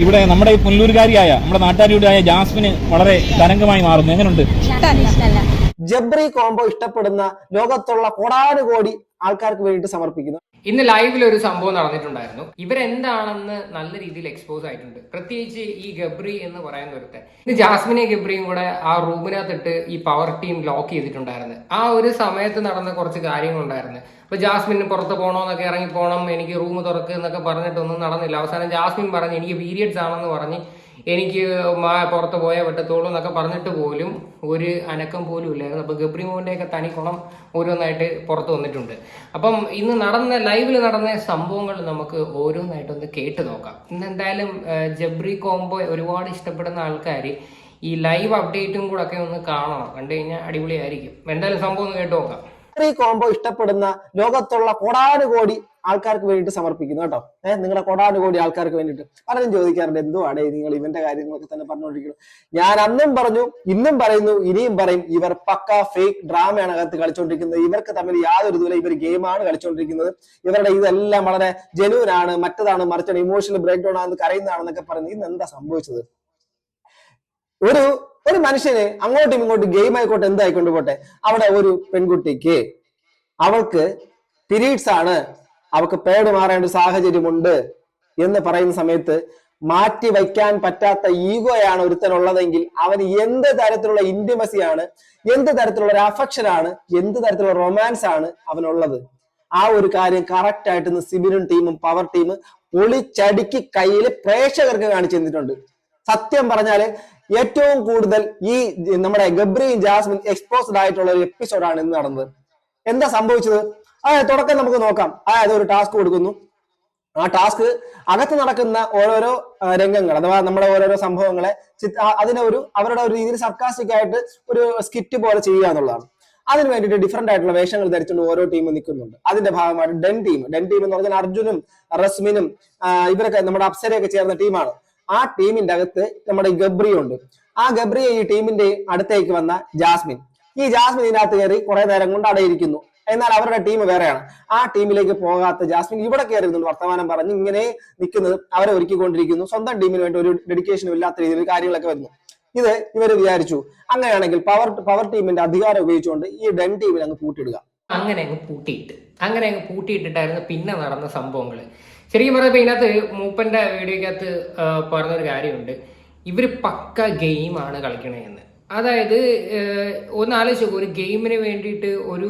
ഇവിടെ നമ്മുടെ ഈ പുല്ലൂരുകാരിയായ നമ്മുടെ നാട്ടുകാരിയായ ജാസ്മിന് വളരെ തരംഗമായി മാറുന്നു. എങ്ങനെയുണ്ട്? ജബ്രി കോംബോ ഇഷ്ടപ്പെടുന്ന ലോകത്തുള്ള കോടാനുകോടി ആൾക്കാർക്ക് വേണ്ടിയിട്ട് സമർപ്പിക്കുന്നു. ഇന്ന് ലൈവിൽ ഒരു സംഭവം നടന്നിട്ടുണ്ടായിരുന്നു. ഇവരെന്താണെന്ന് നല്ല രീതിയിൽ എക്സ്പോസ് ആയിട്ടുണ്ട്. പ്രത്യേകിച്ച് ഈ ഗബ്രി എന്ന് പറയുന്ന ഒരുത്തൻ. ഇന്ന് ജാസ്മിനെ ഗബ്രിയും കൂടെ ആ റൂമിനകത്തിട്ട് ഈ പവർ ടീം ലോക്ക് ചെയ്തിട്ടുണ്ടായിരുന്നു. ആ ഒരു സമയത്ത് നടന്ന കുറച്ച് കാര്യങ്ങളുണ്ടായിരുന്നു. അപ്പൊ ജാസ്മിന് പുറത്ത് പോകണമെന്നൊക്കെ ഇറങ്ങി പോകണം, എനിക്ക് റൂം തുറക്കുക എന്നൊക്കെ പറഞ്ഞിട്ടൊന്നും നടന്നില്ല. അവസാനം ജാസ്മിൻ പറഞ്ഞ് എനിക്ക് പീരിയഡ്സ് ആണെന്ന് പറഞ്ഞ് എനിക്ക് പുറത്ത് പോയാൽ പറ്റത്തുള്ളൂ എന്നൊക്കെ പറഞ്ഞിട്ട് പോലും ഒരു അനക്കം പോലും ഇല്ലായിരുന്നു. അപ്പൊ ഗബ്രി മോന്റെയൊക്കെ തനിക്കുണം ഓരോന്നായിട്ട് പുറത്ത് വന്നിട്ടുണ്ട്. അപ്പം ഇന്ന് ലൈവിൽ നടന്ന സംഭവങ്ങൾ നമുക്ക് ഓരോന്നായിട്ടൊന്ന് കേട്ട് നോക്കാം. ഇന്ന് എന്തായാലും ജബ്രി കോംബോ ഒരുപാട് ഇഷ്ടപ്പെടുന്ന ആൾക്കാർ ഈ ലൈവ് അപ്ഡേറ്റും കൂടെ ഒക്കെ ഒന്ന് കാണണം. കണ്ടു കഴിഞ്ഞാൽ അടിപൊളിയായിരിക്കും. എന്തായാലും സംഭവം ഒന്ന് കേട്ട് നോക്കാം. ജബ്രി കോംബോ ഇഷ്ടപ്പെടുന്ന ലോകത്തുള്ള കോടാനുകോടി ആൾക്കാർക്ക് വേണ്ടിയിട്ട് സമർപ്പിക്കുന്നു കേട്ടോ. നിങ്ങളുടെ കോടാനുകോടി ആൾക്കാർക്ക് വേണ്ടിയിട്ട് പലരും ചോദിക്കാറുണ്ട്, എന്തുവാടേ നിങ്ങൾ ഇവന്റെ കാര്യങ്ങളൊക്കെ തന്നെ പറഞ്ഞുകൊണ്ടിരിക്കുന്നു. ഞാൻ അന്നും പറഞ്ഞു, ഇന്നും പറയുന്നു, ഇനിയും പറയും, ഇവർ പക്ക ഫേക്ക് ഡ്രാമയാണ് അകത്ത് കളിച്ചുകൊണ്ടിരിക്കുന്നത്. ഇവർക്ക് തമ്മിൽ യാതൊരു ഇതുമില്ല. ഇവർ ഗെയിമാണ് കളിച്ചുകൊണ്ടിരിക്കുന്നത്. ഇവരുടെ ഇതെല്ലാം വളരെ ജെന്യൂൻ ആണ്, മറ്റതാണ് മറിച്ചാണ്, ഇമോഷണൽ ബ്രേക്ക് ഡൗൺ ആണെന്ന് കരയുന്നതാണെന്നൊക്കെ പറയുന്നത്. ഇന്ന് എന്താ സംഭവിച്ചത്? ഒരു മനുഷ്യന് അങ്ങോട്ടും ഇങ്ങോട്ടും ഗെയിം ആയിക്കോട്ടെ, എന്തായിക്കൊണ്ട് പോട്ടെ, അവിടെ ഒരു പെൺകുട്ടിക്ക് അവൾക്ക് പീരീഡ്സ് ആണ്, അവൾക്ക് പേട് മാറേണ്ട സാഹചര്യമുണ്ട് എന്ന് പറയുന്ന സമയത്ത് മാറ്റി വയ്ക്കാൻ പറ്റാത്ത ഈഗോയാണ് ഒരുത്തനുള്ളതെങ്കിൽ അവന് എന്ത് തരത്തിലുള്ള ഇന്റിമസിയാണ്, എന്ത് തരത്തിലുള്ള ഒരു അഫെക്ഷൻ ആണ്, എന്ത് തരത്തിലുള്ള റൊമാൻസ് ആണ് അവനുള്ളത്? ആ ഒരു കാര്യം കറക്റ്റ് ആയിട്ട് സിബിനും ടീമും പവർ ടീം ഒളിച്ചടുക്കി കയ്യിൽ പ്രേക്ഷകർക്ക് കാണിച്ചു തന്നിട്ടുണ്ട്. സത്യം പറഞ്ഞാല് ഏറ്റവും കൂടുതൽ ഈ നമ്മുടെ ഗബ്രിയും ജാസ്മിൻ എക്സ്പോസ്ഡ് ആയിട്ടുള്ള ഒരു എപ്പിസോഡാണ് ഇന്ന് നടന്നത്. എന്താ സംഭവിച്ചത്? തുടക്കം നമുക്ക് നോക്കാം. അതായത് ഒരു ടാസ്ക് കൊടുക്കുന്നു. ആ ടാസ്ക് അകത്ത് നടക്കുന്ന ഓരോരോ രംഗങ്ങൾ അഥവാ നമ്മുടെ ഓരോരോ സംഭവങ്ങളെ അവരുടെ ഒരു രീതിയിൽ സർക്കാസ്റ്റിക് ആയിട്ട് ഒരു സ്കിറ്റ് പോലെ ചെയ്യുക എന്നുള്ളതാണ്. അതിന് വേണ്ടിയിട്ട് ഡിഫറെന്റ് ആയിട്ടുള്ള വേഷങ്ങൾ ധരിച്ചുകൊണ്ട് ഓരോ ടീമും നിൽക്കുന്നുണ്ട്. അതിന്റെ ഭാഗമായിട്ട് ഡെൻ ടീം എന്ന് പറഞ്ഞാൽ അർജുനും റസ്മിനും ഇവരൊക്കെ നമ്മുടെ അപ്സരയൊക്കെ ചേർന്ന ടീമാണ്. ആ ടീമിന്റെ അകത്ത് നമ്മുടെ ഗബ്രി ഉണ്ട്. ആ ഗബ്രിയെ ഈ ടീമിന്റെ അടുത്തേക്ക് വന്ന ജാസ്മിൻ, ഈ ജാസ്മിൻ ഇതിനകത്ത് കയറി കുറെ നേരം കൊണ്ട് അടയിരിക്കുന്നു. എന്നാൽ അവരുടെ ടീം വേറെയാണ്. ആ ടീമിലേക്ക് പോകാത്ത ജാസ്മിൻ ഇവിടെ കയറിയിരുന്നുണ്ട്, വർത്തമാനം പറഞ്ഞ് ഇങ്ങനെ നിൽക്കുന്നത് അവരെ ഒരുക്കിക്കൊണ്ടിരിക്കുന്നു. സ്വന്തം ടീമിന് വേണ്ടി ഒരു ഡെഡിക്കേഷനും ഇല്ലാത്ത രീതിയിൽ കാര്യങ്ങളൊക്കെ വരുന്നു. ഇത് ഇവർ വിചാരിച്ചു അങ്ങനെയാണെങ്കിൽ പവർ ടീമിന്റെ അധികാരം ഉപയോഗിച്ചുകൊണ്ട് ഈ ഡെൻ ടീമിനെ അങ്ങ് പൂട്ടിയിടുക. അങ്ങനെ അങ്ങ് പൂട്ടിയിട്ടിട്ടായിരുന്നു പിന്നെ നടന്ന സംഭവങ്ങൾ. ശരിക്കും പറയുമ്പോൾ ഇതിനകത്ത് മൂപ്പന്റെ വീഡിയോക്കകത്ത് പറഞ്ഞൊരു കാര്യമുണ്ട്, ഇവര് പക്ക ഗെയിമാണ് കളിക്കണതെന്ന്. അതായത് ഒന്ന് ആലോചിച്ച്, ഒരു ഗെയിമിന് വേണ്ടിയിട്ട് ഒരു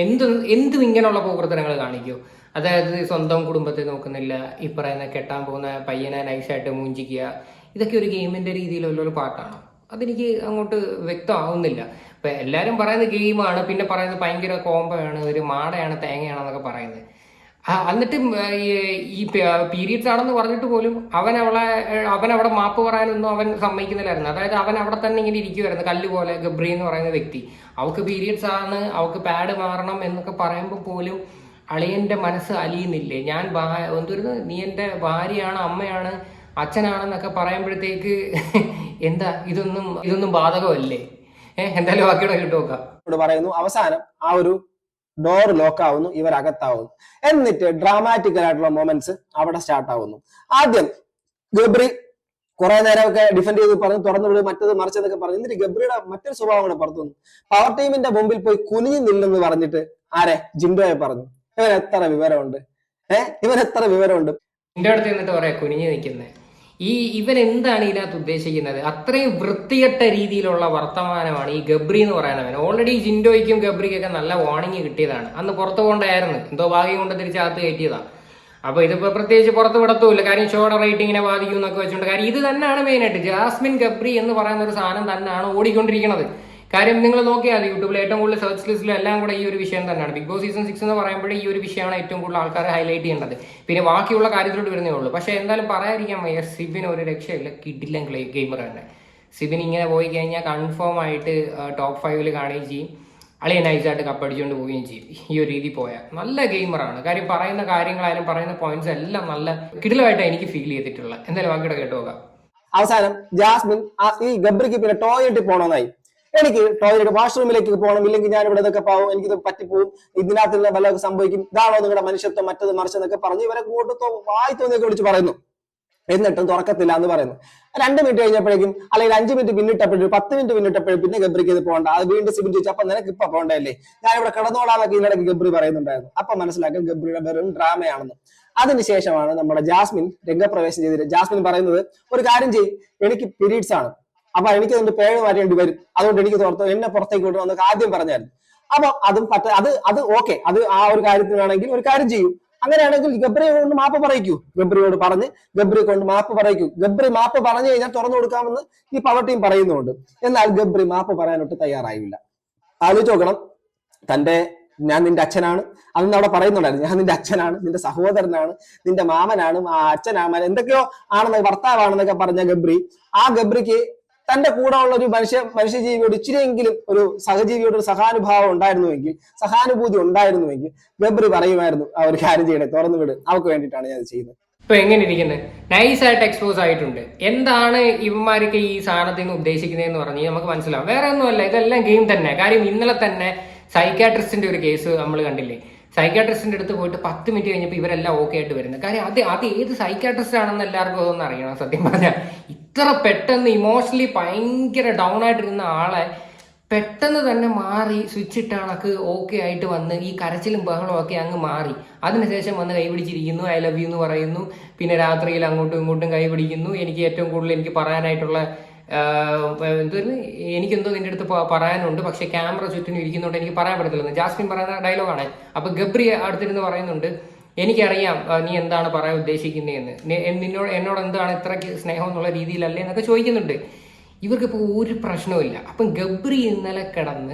എന്തും ഇങ്ങനെയുള്ള പോകൃത്തരങ്ങൾ കാണിക്കൂ. അതായത് സ്വന്തം കുടുംബത്തെ നോക്കുന്നില്ല, ഈ പറയുന്ന കെട്ടാൻ പോകുന്ന പയ്യനെ നൈസായിട്ട് മൂഞ്ചിക്കുക, ഇതൊക്കെ ഒരു ഗെയിമിന്റെ രീതിയിലുള്ള പാട്ടാണോ? അതെനിക്ക് അങ്ങോട്ട് വ്യക്തമാവുന്നില്ല. ഇപ്പൊ എല്ലാരും പറയുന്നത് ഗെയിമാണ്, പിന്നെ പറയുന്നത് ഭയങ്കര കോംബോയാണ്, ഒരു മാടയാണ്, തേങ്ങയാണെന്നൊക്കെ പറയുന്നത്. എന്നിട്ടും ഈ പീരീഡ്സ് ആണെന്ന് പറഞ്ഞിട്ട് പോലും അവൻ അവിടെ മാപ്പ് പറയാനൊന്നും അവൻ സമ്മതിക്കുന്നില്ലായിരുന്നു. അതായത് അവൻ അവിടെ തന്നെ ഇങ്ങനെ ഇരിക്കുമായിരുന്നു കല്ല് പോലെ. ഗബ്രി എന്ന് പറയുന്ന വ്യക്തി, അവൾക്ക് പീരീഡ്സ് ആണ്, അവൾക്ക് പാഡ് മാറണം എന്നൊക്കെ പറയുമ്പോൾ പോലും അളിയന്റെ മനസ്സ് അലിയുന്നില്ലേ? ഞാൻ എന്തൊരു നീ എന്റെ ഭാര്യയാണ്, അമ്മയാണ്, അച്ഛനാണെന്നൊക്കെ പറയുമ്പോഴത്തേക്ക് എന്താ ഇതൊന്നും ബാധകമല്ലേ? എന്തായാലും ബാക്കിയുടെ കിട്ടുമോക്കാം പറയുന്നു. അവസാനം ആ ഒരു ഡോർ ലോക്ക് ആവുന്നു, ഇവർ അകത്താവുന്നു. എന്നിട്ട് ഡ്രാമാറ്റിക്കൽ ആയിട്ടുള്ള മൊമെന്റ്സ് അവിടെ സ്റ്റാർട്ട് ആവുന്നു. ആദ്യം ഗബ്രി കുറെ നേരമൊക്കെ ഡിഫെൻഡ് ചെയ്ത് പറഞ്ഞു, തുറന്നു വിടും, മറ്റത് മറിച്ചതൊക്കെ പറഞ്ഞു. എന്നിട്ട് ഗബ്രിയുടെ മറ്റൊരു സ്വഭാവം കൂടെ പുറത്തു വന്നു. പവർ ടീമിന്റെ മുമ്പിൽ പോയി കുനിഞ്ഞു നില്ലെന്ന് പറഞ്ഞിട്ട് ജിൻഡോയെ പറഞ്ഞു. ഇവൻ എത്ര വിവരമുണ്ട്? എന്റെ അടുത്ത് എന്നിട്ട് പറയാ കുനിഞ്ഞു നിൽക്കുന്നത്. ഇവൻ എന്താണ് ഇതിനകത്ത് ഉദ്ദേശിക്കുന്നത്? അത്രയും വൃത്തികെട്ട രീതിയിലുള്ള വർത്തമാനമാണ് ഈ ഗബ്രി എന്ന് പറയുന്നവൻ. ഓൾറെഡി ജിൻഡോയ്ക്കും ഗബ്രിക്കൊക്കെ നല്ല വാർണിംഗ് കിട്ടിയതാണ്. അന്ന് പുറത്തു കൊണ്ടായിരുന്നു, എന്തോ ഭാഗ്യം കൊണ്ട് തിരിച്ചകത്ത് കയറ്റിയതാണ്. അപ്പൊ ഇതിപ്പോ പ്രത്യേകിച്ച് പുറത്ത് വിടത്തുമില്ല, കാര്യം ഷോയുടെ റേറ്റിങ്ങിനെ ബാധിക്കും എന്നൊക്കെ വെച്ചുകൊണ്ട്. കാര്യം ഇത് തന്നെയാണ് മെയിനായിട്ട്, ജാസ്മിൻ ഗബ്രി എന്ന് പറയുന്ന ഒരു സാധനം തന്നെയാണ് ഓടിക്കൊണ്ടിരിക്കുന്നത്. കാര്യം നിങ്ങൾ നോക്കിയാൽ യൂട്യൂബിൽ ഏറ്റവും കൂടുതൽ സെർച്ച് ലിസ്റ്റിലും എല്ലാം കൂടെ ഈ ഒരു വിഷയം തന്നെയാണ്. ബിഗ് ബോസ് സീസൺ 6 എന്ന് പറയുമ്പോൾ ഈ ഒരു വിഷയമാണ് ഏറ്റവും കൂടുതൽ ആൾക്കാർ ഹൈലൈറ്റ് ചെയ്യേണ്ടത്. പിന്നെ ബാക്കിയുള്ള കാര്യത്തിലോട്ട് വരുന്നേ ഉള്ളൂ. പക്ഷെ എന്തായാലും പറയാതിരിക്കാൻ വയ്യ, സിബിന് ഒരു രക്ഷയില്ല, കിഡില്ല ഗെയിമർ തന്നെ. സിബിൻ ഇങ്ങനെ പോയി കഴിഞ്ഞാൽ കൺഫേം ആയിട്ട് ടോപ്പ് 5 കാണുകയും ചെയ്യും, അളിയെ നൈസായിട്ട് കപ്പടിച്ചുകൊണ്ട് പോവുകയും ചെയ്യും. ഈ ഒരു രീതി പോയാൽ നല്ല ഗെയിമറാണ്. കാര്യം പറയുന്ന കാര്യങ്ങളായാലും പറയുന്ന പോയിന്റ്സ് എല്ലാം നല്ല കിടിലമായിട്ടാണ് എനിക്ക് ഫീൽ ചെയ്തിട്ടുള്ളത്. എന്തായാലും ബാക്കിയുടെ കേട്ടു നോക്കാം. അവസാനം ജാസ്മിൻ ഈ ഗബ്രിക്ക് പിന്നെ ടോയ്ലറ്റിൽ പോകണമെന്നായി. എനിക്ക് ടോയ്ലറ്റ് വാഷ്റൂമിലേക്ക് പോകണം, ഇല്ലെങ്കിൽ ഞാൻ ഇവിടെ ഇതൊക്കെ പാവും, എനിക്കിത് പറ്റിപ്പോവും, ഇതിനകത്തുള്ള വല്ലതൊക്കെ സംഭവിക്കും, ഇതാണോ നിങ്ങളുടെ മനുഷ്യത്വം, മറ്റത് മറിച്ചെന്നൊക്കെ പറഞ്ഞ് ഇവരെ കൂട്ടത്തോ വായി തോന്നിയൊക്കെ വിളിച്ച് പറയുന്നു. എന്നിട്ടും തുറക്കത്തില്ല എന്ന് പറയുന്നു. 2 മിനിറ്റ് കഴിഞ്ഞപ്പോഴേക്കും അല്ലെങ്കിൽ 5 മിനിറ്റ് പിന്നിട്ടപ്പോഴും 10 മിനിറ്റ് പിന്നിട്ടപ്പോഴും പിന്നെ ഗബ്രിക്ക് ഇത് പോകണ്ട, അത് വീണ്ടും സിബിൻ ചോദിച്ചു അപ്പൊ നിനക്ക് ഇപ്പൊ പോകണ്ടല്ലേ, ഞാൻ ഇവിടെ കിടന്നോളാന്നൊക്കെ ഇതിനിടയ്ക്ക് ഗബ്രി പറയുന്നുണ്ടായിരുന്നു. അപ്പൊ മനസ്സിലാക്കും ഗബ്രിയുടെ വെറും ഡ്രാമയാണെന്ന്. അതിനുശേഷമാണ് നമ്മുടെ ജാസ്മിൻ രംഗപ്രവേശം ചെയ്തിട്ട് ജാസ്മിൻ പറയുന്നത് ഒരു കാര്യം ചെയ്യും, എനിക്ക് പീരീഡ്സ് ആണ്, അപ്പൊ എനിക്ക് അതുകൊണ്ട് പേഴ് മാറ്റേണ്ടി വരും, അതുകൊണ്ട് എനിക്ക് എന്നെ പുറത്തേക്ക് വിടണമെന്നൊക്കെ ആദ്യം പറഞ്ഞായിരുന്നു. അപ്പൊ അതും അത് ഓക്കെ, അത് ആ ഒരു കാര്യത്തിനാണെങ്കിൽ ഒരു കാര്യം ചെയ്യൂ, അങ്ങനെയാണെങ്കിൽ ഗബ്രിയെ കൊണ്ട് മാപ്പ് പറയിക്കൂ, ഗബ്രിയോട് പറഞ്ഞ് ഗബ്രിയെ കൊണ്ട് മാപ്പ് പറയിക്കൂ. ഗബ്രി മാപ്പ് പറഞ്ഞു കഴിഞ്ഞാൽ തുറന്നു കൊടുക്കാമെന്ന് ഈ പവർ ടീം പറയുന്നുണ്ട്. എന്നാൽ ഗബ്രി മാപ്പ് പറയാനൊട്ട് തയ്യാറായില്ല. ആലോചിച്ച് നോക്കണം, ഞാൻ നിന്റെ അച്ഛനാണ് അന്ന് അവിടെ പറയുന്നുണ്ടായിരുന്നു, ഞാൻ നിന്റെ അച്ഛനാണ്, നിന്റെ സഹോദരനാണ്, നിന്റെ മാമനാണ്, അച്ഛനാണ്, എന്തൊക്കെയോ ആണെന്ന്, ഭർത്താവാണെന്നൊക്കെ പറഞ്ഞ ഗബ്രി, ആ ഗബ്രിക്ക് തന്റെ കൂടെ ഉള്ള ഒരു മനുഷ്യജീവിയോട് ഇച്ചിരിയെങ്കിലും ഒരു സഹജീവിയോട് ഒരു സഹാനുഭൂതി ഉണ്ടായിരുന്നുവെങ്കിൽ ഗബ്രി പറയുമായിരുന്നു ആ ഒരു കാര്യം ചെയ്യണേ, തുറന്നു വിട്, അവർക്ക് വേണ്ടിയിട്ടാണ് ഞാൻ ചെയ്യുന്നത്. ഇപ്പൊ എങ്ങനെ ഇരിക്കുന്നത്, നൈസായിട്ട് എക്സ്പോസ് ആയിട്ടുണ്ട്. എന്താണ് ഇവന്മാർക്ക് ഈ സാധനത്തിൽ നിന്ന് ഉദ്ദേശിക്കുന്നതെന്ന് പറഞ്ഞ് നമുക്ക് മനസ്സിലാവും. വേറെ ഒന്നുമല്ല, ഇതെല്ലാം ഗെയിം തന്നെ. കാര്യം ഇന്നലെ തന്നെ സൈക്കാട്രിസ്റ്റിന്റെ ഒരു കേസ് നമ്മൾ കണ്ടില്ലേ, സൈക്കാട്രിസ്റ്റിന്റെ അടുത്ത് പോയിട്ട് 10 മിനിറ്റ് കഴിഞ്ഞപ്പോൾ ഇവരെല്ലാം ഓക്കെ ആയിട്ട് വരുന്നത്. കാര്യം അത് ഏത് സൈക്കാട്രിസ്റ്റ് ആണെന്ന് എല്ലാവർക്കും അതൊന്നും അറിയണം. സത്യം പറഞ്ഞാൽ ഇത്ര പെട്ടെന്ന് ഇമോഷണലി ഭയങ്കര ഡൗൺ ആയിട്ടിരുന്ന ആളെ പെട്ടെന്ന് തന്നെ മാറി സ്വിച്ച് ഇട്ടാണക്ക് ഓക്കെ ആയിട്ട് വന്ന് ഈ കരച്ചിലും ബഹളവും ഒക്കെ അങ്ങ് മാറി. അതിനുശേഷം വന്ന് കൈപിടിച്ചിരിക്കുന്നു, ഐ ലവ് യു എന്ന് പറയുന്നു, പിന്നെ രാത്രിയിൽ അങ്ങോട്ടും ഇങ്ങോട്ടും കൈപിടിക്കുന്നു. എനിക്ക് ഏറ്റവും കൂടുതൽ എനിക്ക് പറയാനായിട്ടുള്ള എനിക്കെന്തോ നിന്റെ അടുത്ത് പറയാനുണ്ട്, പക്ഷെ ക്യാമറ ചുറ്റിനും ഇരിക്കുന്നതുകൊണ്ട് എനിക്ക് പറയാൻ പറ്റത്തില്ലെന്ന് ജാസ്മിൻ പറയുന്ന ഡയലോഗാണ്. അപ്പൊ ഗബ്രി അടുത്തിരുന്ന് പറയുന്നുണ്ട്, എനിക്കറിയാം നീ എന്താണ് പറയാൻ ഉദ്ദേശിക്കുന്നതെന്ന്, എന്നോട് എന്താണ് ഇത്രയ്ക്ക് സ്നേഹം എന്നുള്ള രീതിയിലല്ലേ എന്നൊക്കെ ചോദിക്കുന്നുണ്ട്. ഇവർക്കിപ്പോൾ ഒരു പ്രശ്നവുമില്ല. അപ്പം ഗബ്രി ഇന്നലെ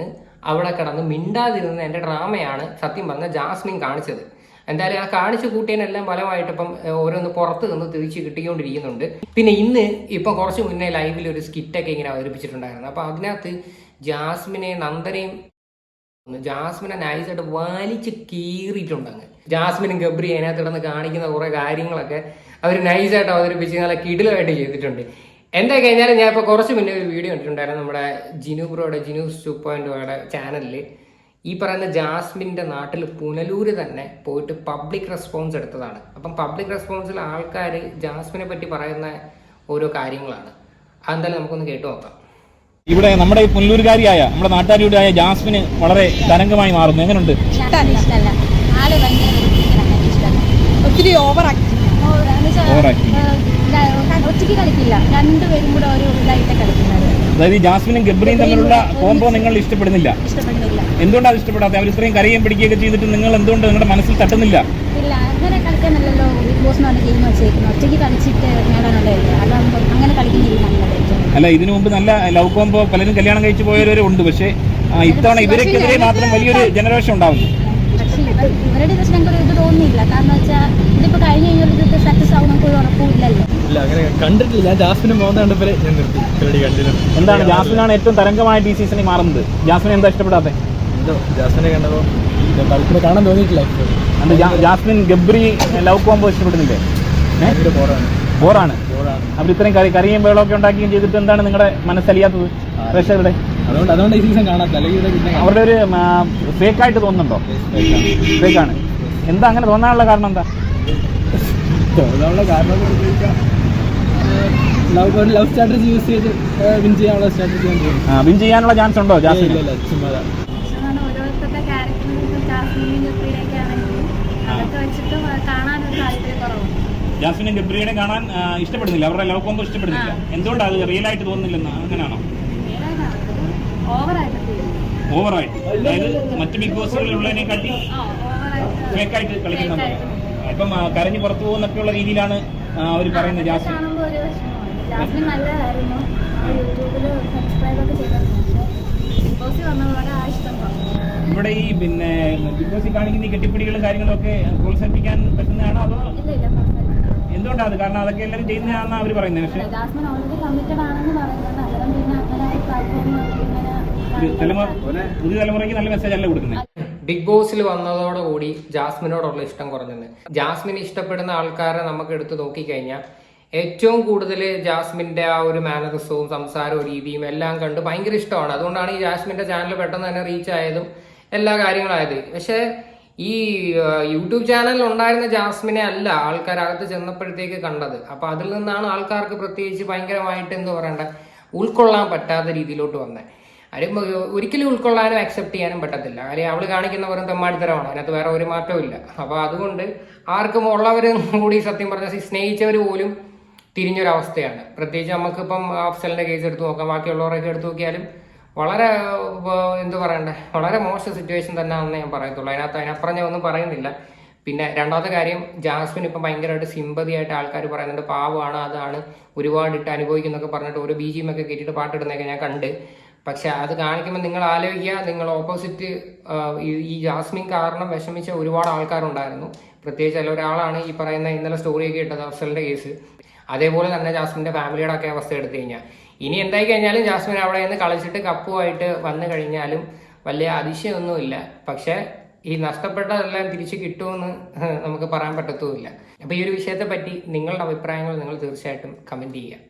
അവിടെ കിടന്ന് മിണ്ടാതിരുന്ന എൻ്റെ ഡ്രാമയാണ് സത്യം പറഞ്ഞ ജാസ്മിൻ കാണിച്ചത്. എന്തായാലും ആ കാണിച്ചു കൂട്ടിയതിനെല്ലാം ഫലമായിട്ട് ഇപ്പം ഓരോന്ന് പുറത്ത് നിന്ന് തിരിച്ച് കിട്ടിക്കൊണ്ടിരിക്കുന്നുണ്ട്. പിന്നെ ഇപ്പം കുറച്ച് മുന്നേ ലൈവിൽ ഒരു സ്കിറ്റൊക്കെ ഇങ്ങനെ അവതരിപ്പിച്ചിട്ടുണ്ടായിരുന്നു. അപ്പൊ അതിനകത്ത് ജാസ്മിനെ നൈസായിട്ട് വലിച്ച് കീറിയിട്ടുണ്ടങ്ങ്. ജാസ്മിനും ഗബ്രി അതിനകത്ത് കിടന്ന് കാണിക്കുന്ന കുറെ കാര്യങ്ങളൊക്കെ അവർ നൈസായിട്ട് അവതരിപ്പിച്ച് നല്ല കിടിലമായിട്ട് ചെയ്തിട്ടുണ്ട്. എന്താ കഴിഞ്ഞാലും ഞാൻ ഇപ്പോൾ കുറച്ച് മുന്നേ ഒരു വീഡിയോ കണ്ടിട്ടുണ്ടായിരുന്നു നമ്മുടെ ജിനൂസ് 2.0 ചാനലിൽ. ഈ പറയുന്ന ജാസ്മിൻ്റെ നാട്ടിൽ പുനലൂര് തന്നെ പോയിട്ട് പബ്ലിക് റെസ്പോൺസ് എടുത്തതാണ്. അപ്പം പബ്ലിക് റെസ്പോൺസിൽ ആൾക്കാർ ജാസ്മിനെ പറ്റി പറയുന്ന ഓരോ കാര്യങ്ങളാണ്. അതെന്തായാലും നമുക്കൊന്ന് കേട്ടു നോക്കാം. ഇവിടെ നമ്മുടെ ഈ പുനലൂരുകാരിയായ നമ്മുടെ നാട്ടുകാരിയായ ജാസ്മിന് വളരെ തരംഗമായി മാറുന്നു. എങ്ങനെയുണ്ട്? ഒത്തിരി ഓവർ ഒറ്റയ്ക്ക് കളിക്കില്ല, രണ്ടുപേരും കൂടെ ഒരു ഇതായിട്ട് കളിക്കുന്നത്. അതായത് ഈ ജാസ്മിനും ഗബ്രിയും തമ്മിലുള്ള കോംബോ നിങ്ങൾ ഇഷ്ടപ്പെടുന്നില്ല. എന്തുകൊണ്ടാണ് അത് ഇഷ്ടപ്പെടാത്തത്? അവർ ഇത്രയും കരയും പിടിക്കുകയൊക്കെ ചെയ്തിട്ട് നിങ്ങൾ എന്തുകൊണ്ട് നിങ്ങളുടെ മനസ്സിൽ തട്ടുന്നില്ല? ഇല്ല, അങ്ങനെ കളിക്കാനല്ലോ ബിഗ് ബോസ് എന്ന് പറഞ്ഞ ഗെയിം വെച്ചേക്കുന്നത്. ഒറ്റയ്ക്ക് കളിച്ചിട്ട് നേടാനുള്ളതല്ലേ, അതാകുമ്പോൾ അങ്ങനെ കളിക്കുന്നില്ല. അല്ല, ഇതിനു മുമ്പ് നല്ല ലവ് കോംബോ പലരും കല്യാണം കഴിച്ചു പോയവരും ഉണ്ട്. പക്ഷേ ഇത്തവണ ഇവർക്കെതിരെ മാത്രം വലിയൊരു ജനറേഷൻ ഉണ്ടാവുന്നു. പക്ഷേ ഇവരുടെ ഞങ്ങൾക്ക് ഇത് തോന്നുന്നില്ല. കാരണം വെച്ചാൽ ഇതിപ്പോൾ കഴിഞ്ഞ് കഴിഞ്ഞാൽ ഇത് സക്സസ് ആവും നമുക്ക് ഒരു ഉറപ്പില്ലല്ലോ. ഇല്ല, അങ്ങനെ കണ്ടിട്ടില്ല. ഞാൻ ജാസ്മിനെ പോകുന്ന കണ്ടപ്പോൾ ഞാൻ നിർത്തി പരിപാടി കണ്ടിരുന്നു. എന്താണ് ജാസ്മിനാണ് ഏറ്റവും തരംഗമായിട്ട് ഈ സീസണിൽ മാറുന്നത്? ജാസ്മിൻ എന്താ ഇഷ്ടപ്പെടാത്തത്? എന്തോ ജാസ്മിനെ കണ്ടപ്പോൾ തലത്തിനെ കാണാൻ തോന്നിയിട്ടില്ല. ജാസ്മിൻ ഗബ്രി ലവ് കോംബോ ഇഷ്ടപ്പെടുന്നില്ലേ? ബോറാണ്. അവർ ഇത്രയും കറിയും വെള്ളമൊക്കെ ഉണ്ടാക്കുകയും ചെയ്തിട്ട് എന്താണ് നിങ്ങളുടെ മനസ്സലിയാത്തത് പ്രേക്ഷകരുടെ? അതുകൊണ്ട് ഈ സീസൺ കാണാത്ത. അവരുടെ ഒരു ഫേക്കായിട്ട് തോന്നുന്നുണ്ടോ? ഫേക്കാണ്. എന്താ അങ്ങനെ തോന്നാനുള്ള കാരണം എന്താ? കാരണം ലവ് സ്ട്രാറ്റജി യൂസ് ചെയ്ത് വിൻ ചെയ്യാനുള്ള സ്ട്രാറ്റജി. വിൻ ചെയ്യാനുള്ള ചാൻസ് ഉണ്ടോ ജാസ്മിൻ? ഓരോരുത്തരുടെ ക്യാരക്ടറിനും ജാസ്മിനും ഗബ്രിയുടെയൊക്കെ ആണെങ്കിലും അതൊക്കെ വെച്ചിട്ട് കാണാനൊരു താല്പര്യം കുറവാണ്. ജാസ്മിനും ഗബ്രിയെ കാണാൻ ഇഷ്ടപ്പെടുന്നില്ല, അവരുടെ ലവ് കോംബോ ഇഷ്ടപ്പെടുന്നില്ല. എന്തുകൊണ്ടാണ് അത് റിയൽ ആയിട്ട് തോന്നുന്നില്ലെന്ന്? അങ്ങനെയാണോ? ഓവറായിട്ട്, അതായത് മറ്റ് ബിഗ് ബോസുകളിലുള്ളതിനെക്കാട്ടി ഫേക്കായിട്ട് കളിക്കുന്നുണ്ടോ? ഇപ്പം കരഞ്ഞ് പുറത്തു പോകുന്നൊക്കെയുള്ള രീതിയിലാണ് അവർ പറയുന്നത്. ജാസ്മിൻ നല്ലതായിരുന്നു, യൂട്യൂബിൽ സബ്സ്ക്രൈബ് ഒക്കെ ചെയ്തിട്ടുണ്ട്. ബിഗ് ബോസിൽ വന്നതോടെ ആ ഇഷ്ടം ഇവിടെ ഈ പിന്നെ ബിഗ് ബോസിൽ കാണിക്കുന്ന ഈ കെട്ടിപ്പിടികളും കാര്യങ്ങളും ഒക്കെ പ്രോത്സാഹിപ്പിക്കാൻ പറ്റുന്നതാണോ അതോ എന്തുകൊണ്ടാണ്? കാരണം അതൊക്കെ എല്ലാവരും ചെയ്യുന്നതാണെന്നാണ് അവർ പറയുന്നത്. പക്ഷേ ജാസ്മിൻ ഓൾറെഡി കമ്മിറ്റഡ് ആണെന്ന് പറയുന്നത് അന്നേരം പിന്നെ അങ്ങനെ പുതിയ തലമുറയ്ക്ക് നല്ല മെസ്സേജ് അല്ല കൊടുക്കുന്നത്. ബിഗ് ബോസിൽ വന്നതോടുകൂടി ജാസ്മിനോടുള്ള ഇഷ്ടം കുറഞ്ഞെന്ന്. ജാസ്മിൻ ഇഷ്ടപ്പെടുന്ന ആൾക്കാരെ നമുക്ക് എടുത്ത് നോക്കിക്കഴിഞ്ഞാൽ ഏറ്റവും കൂടുതൽ ജാസ്മിന്റെ ആ ഒരു മാനറിസവും സംസാരവും രീതിയും എല്ലാം കണ്ട് ഭയങ്കര ഇഷ്ടമാണ്. അതുകൊണ്ടാണ് ഈ ജാസ്മിന്റെ ചാനൽ പെട്ടെന്ന് തന്നെ റീച്ച് ആയതും എല്ലാ കാര്യങ്ങളായത്. പക്ഷേ ഈ യൂട്യൂബ് ചാനലിൽ ഉണ്ടായിരുന്ന ജാസ്മിനെ അല്ല ആൾക്കാരകത്ത് ചെന്നപ്പോഴത്തേക്ക് കണ്ടത്. അപ്പൊ അതിൽ നിന്നാണ് ആൾക്കാർക്ക് പ്രത്യേകിച്ച് ഭയങ്കരമായിട്ട് എന്താ പറയണ്ട ഉൾക്കൊള്ളാൻ പറ്റാത്ത രീതിയിലോട്ട് വന്നത്. കാര്യം ഒരിക്കലും ഉൾക്കൊള്ളാനും അക്സെപ്റ്റ് ചെയ്യാനും പറ്റത്തില്ല. കാര്യം അവള് കാണിക്കുന്ന വെറും തെമ്മാടിത്തരമാണ്, അതിനകത്ത് വേറെ ഒരു മാറ്റവും ഇല്ല. അപ്പൊ അതുകൊണ്ട് ആർക്കും ഉള്ളവരും കൂടി സത്യം പറഞ്ഞാൽ സ്നേഹിച്ചവർ പോലും തിരിഞ്ഞൊരവസ്ഥയാണ്. പ്രത്യേകിച്ച് നമുക്കിപ്പം അഫ്സലിന്റെ കേസ് എടുത്ത് നോക്കാം, ബാക്കിയുള്ളവരൊക്കെ എടുത്തു നോക്കിയാലും വളരെ എന്ത് പറയണ്ടേ, വളരെ മോശം സിറ്റുവേഷൻ തന്നെ ആണെന്ന് ഞാൻ പറയത്തുള്ളൂ. അതിനപ്പുറം ഞാൻ ഒന്നും പറയുന്നില്ല. പിന്നെ രണ്ടാമത്തെ കാര്യം, ജാസ്മിൻ ഇപ്പം ഭയങ്കരമായിട്ട് സിമ്പതി ആയിട്ട് ആൾക്കാർ പറയുന്നുണ്ട്, പാവമാണ്, അതാണ്, ഒരുപാടിട്ട് അനുഭവിക്കുന്നൊക്കെ പറഞ്ഞിട്ട് ഓരോ BGM ഒക്കെ കേട്ടിട്ട് പാട്ടിടുന്നതൊക്കെ ഞാൻ കണ്ട്. പക്ഷെ അത് കാണിക്കുമ്പോൾ നിങ്ങൾ ആലോചിക്കുക, നിങ്ങൾ ഓപ്പോസിറ്റ് ഈ ജാസ്മിൻ കാരണം വിഷമിച്ച ഒരുപാട് ആൾക്കാരുണ്ടായിരുന്നു. പ്രത്യേകിച്ച് ഒരാളാണ് ഈ പറയുന്ന ഇന്നലെ സ്റ്റോറിയൊക്കെ ഇട്ടത് അഫ്സലിന്റെ കേസ്. അതേപോലെ തന്നെ ജാസ്മിന്റെ ഫാമിലിയുടെ ഒക്കെ അവസ്ഥ എടുത്തു കഴിഞ്ഞാൽ ഇനി എന്തായി കഴിഞ്ഞാലും ജാസ്മിൻ അവിടെ നിന്ന് കളിച്ചിട്ട് കപ്പുമായിട്ട് വന്നു കഴിഞ്ഞാലും വലിയ അതിശയമൊന്നുമില്ല. പക്ഷെ ഈ നഷ്ടപ്പെട്ടതെല്ലാം തിരിച്ചു കിട്ടുമെന്ന് നമുക്ക് പറയാൻ പറ്റത്തുമില്ല. അപ്പൊ ഈ ഒരു വിഷയത്തെ പറ്റി നിങ്ങളുടെ അഭിപ്രായങ്ങൾ നിങ്ങൾ തീർച്ചയായിട്ടും കമന്റ് ചെയ്യുക.